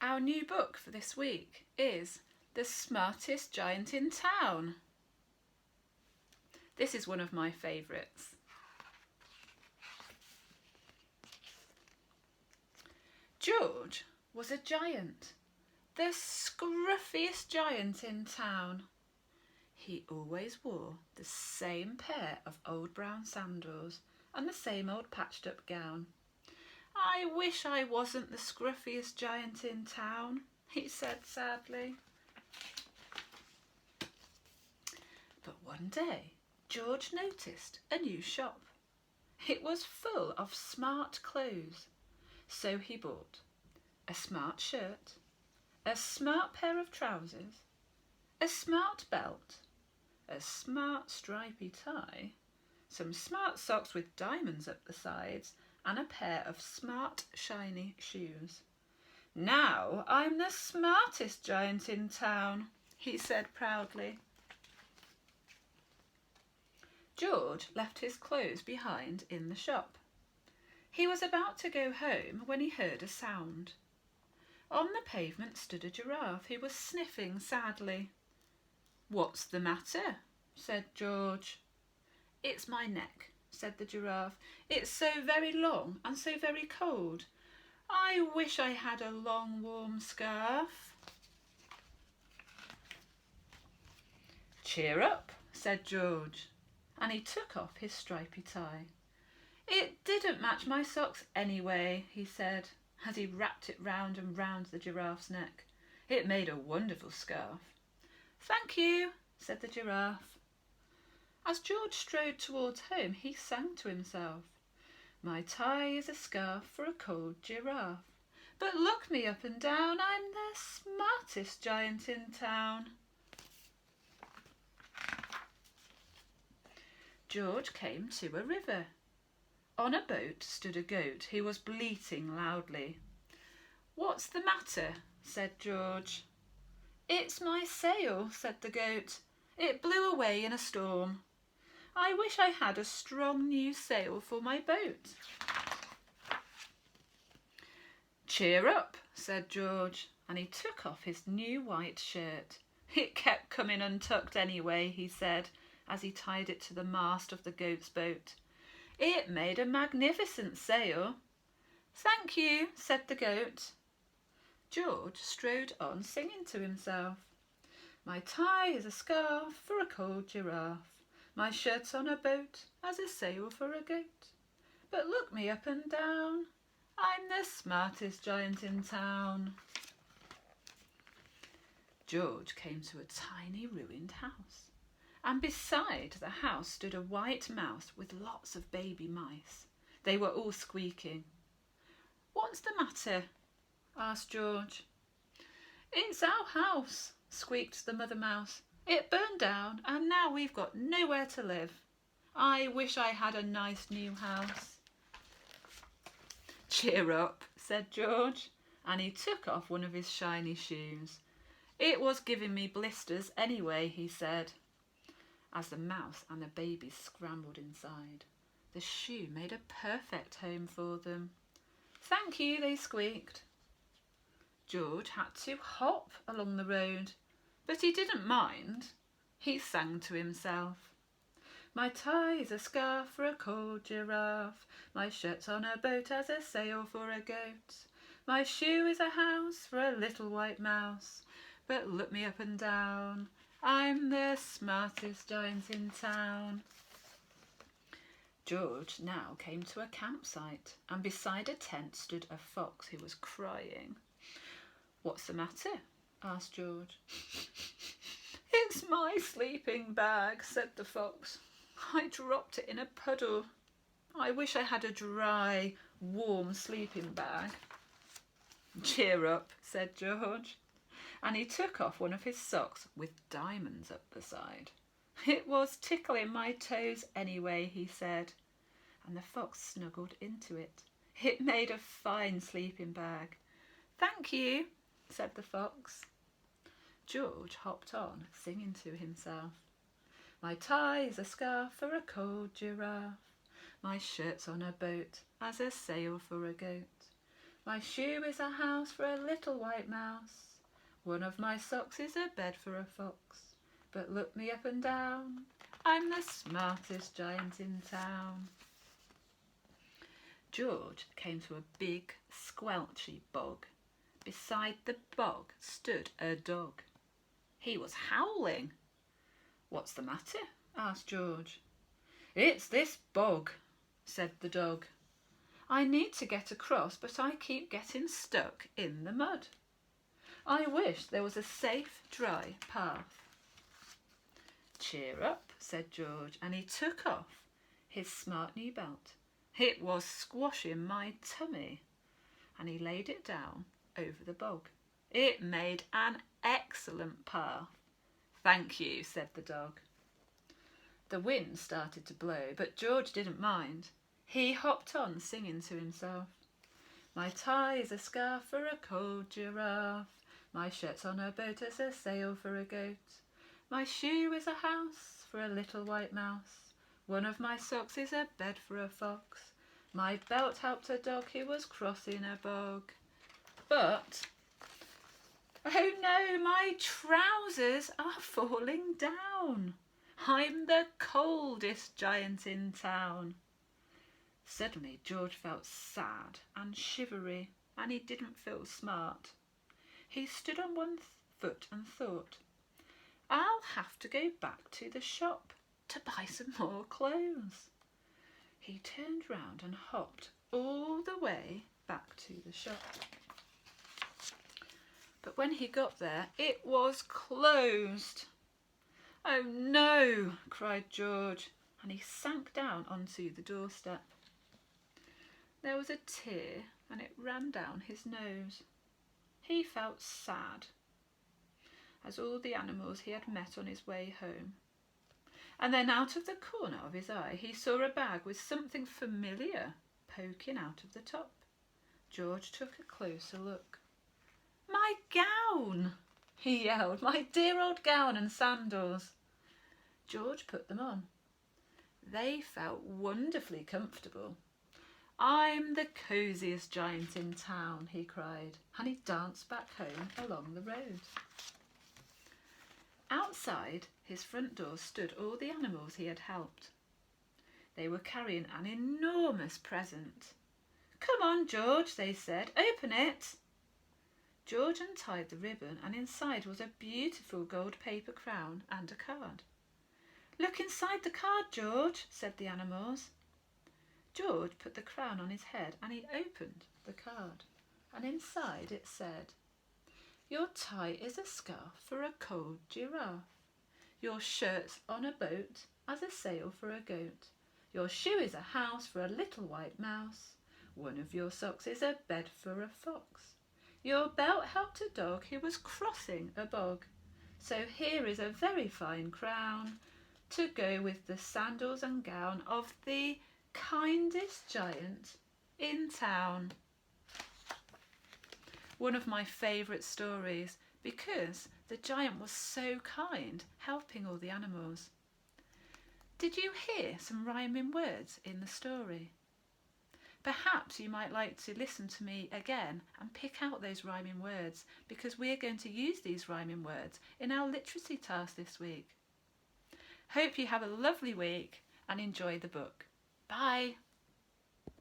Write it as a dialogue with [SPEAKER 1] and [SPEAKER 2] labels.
[SPEAKER 1] Our new book for this week is The Smartest Giant in Town. This is one of my favourites. George was a giant, the scruffiest giant in town. He always wore the same pair of old brown sandals and the same old patched up gown. I wish I wasn't the scruffiest giant in town, he said sadly. But one day, George noticed a new shop. It was full of smart clothes. So he bought a smart shirt, a smart pair of trousers, a smart belt, a smart stripy tie, some smart socks with diamonds up the sides, and a pair of smart shiny shoes. Now I'm the smartest giant in town, he said proudly. George left his clothes behind in the shop. He was about to go home when he heard a sound. On the pavement stood a giraffe who was sniffing sadly. "What's the matter?" said George. "It's my neck," said the giraffe. "It's so very long and so very cold. I wish I had a long warm scarf." "Cheer up," said George, and he took off his stripy tie. "It didn't match my socks anyway," he said, as he wrapped it round and round the giraffe's neck. It made a wonderful scarf. "Thank you," said the giraffe. As George strode towards home, he sang to himself, "My tie is a scarf for a cold giraffe, but look me up and down, I'm the smartest giant in town." George came to a river. On a boat stood a goat who was bleating loudly. "What's the matter?" said George. "It's my sail," said the goat. "It blew away in a storm. I wish I had a strong new sail for my boat." "Cheer up," said George, and he took off his new white shirt. It kept coming untucked anyway, he said, as he tied it to the mast of the goat's boat. It made a magnificent sail. "Thank you," said the goat. George strode on singing to himself. "My tie is a scarf for a cold giraffe. My shirt's on a boat as a sail for a goat. But look me up and down, I'm the smartest giant in town." George came to a tiny ruined house, and beside the house stood a white mouse with lots of baby mice. They were all squeaking. "What's the matter?" asked George. "It's our house," squeaked the mother mouse. "It burned down and now we've got nowhere to live. I wish I had a nice new house." "Cheer up," said George, and he took off one of his shiny shoes. "It was giving me blisters anyway," he said. As the mouse and the babies scrambled inside, the shoe made a perfect home for them. "Thank you," they squeaked. George had to hop along the road, but he didn't mind. He sang to himself. "My tie is a scarf for a cold giraffe. My shirt's on a boat as a sail for a goat. My shoe is a house for a little white mouse. But look me up and down, I'm the smartest giant in town." George now came to a campsite, and beside a tent stood a fox who was crying. "What's the matter?" asked George. "It's my sleeping bag," said the fox. "I dropped it in a puddle. I wish I had a dry, warm sleeping bag." "Cheer up," said George, and he took off one of his socks with diamonds up the side. "It was tickling my toes anyway," he said, and the fox snuggled into it. It made a fine sleeping bag. "Thank you," said the fox. George hopped on, singing to himself. "My tie is a scarf for a cold giraffe. My shirt's on a boat as a sail for a goat. My shoe is a house for a little white mouse. One of my socks is a bed for a fox. But look me up and down, I'm the smartest giant in town. George came to a big, squelchy bog. Beside the bog stood a dog. He was howling. What's the matter? Asked George. It's this bog, said the dog. I need to get across, but I keep getting stuck in the mud. I wish there was a safe, dry path. Cheer up, said George, and he took off his smart new belt. It was squashing my tummy, and he laid it down over the bog. It made an excellent path. Thank you, said the dog. The wind started to blow, but George didn't mind. He hopped on, singing to himself. My tie is a scarf for a cold giraffe. My shirt's on a boat as a sail for a goat. My shoe is a house for a little white mouse. One of my socks is a bed for a fox. My belt helped a dog who was crossing a bog. But, oh no, my trousers are falling down. I'm the coldest giant in town. Suddenly George felt sad and shivery, and he didn't feel smart. He stood on one foot and thought, I'll have to go back to the shop to buy some more clothes. He turned round and hopped all the way back to the shop. But when he got there, it was closed. Oh no, cried George, and he sank down onto the doorstep. There was a tear, and it ran down his nose. He felt sad, as all the animals he had met on his way home. And then out of the corner of his eye he saw a bag with something familiar poking out of the top. George took a closer look. My gown, he yelled, my dear old gown and sandals. George put them on. They felt wonderfully comfortable. I'm the cosiest giant in town, he cried, and he danced back home along the road. Outside his front door stood all the animals he had helped. They were carrying an enormous present. Come on, George, they said, open it. George untied the ribbon, and inside was a beautiful gold paper crown and a card. Look inside the card, George, said the animals. George put the crown on his head and he opened the card, and inside it said, Your tie is a scarf for a cold giraffe. Your shirt's on a boat as a sail for a goat. Your shoe is a house for a little white mouse. One of your socks is a bed for a fox. Your belt helped a dog who was crossing a bog. So here is a very fine crown to go with the sandals and gown of the kindest giant in town. One of my favourite stories, because the giant was so kind, helping all the animals. Did you hear some rhyming words in the story? Perhaps you might like to listen to me again and pick out those rhyming words, because we're going to use these rhyming words in our literacy task this week. Hope you have a lovely week and enjoy the book. Bye.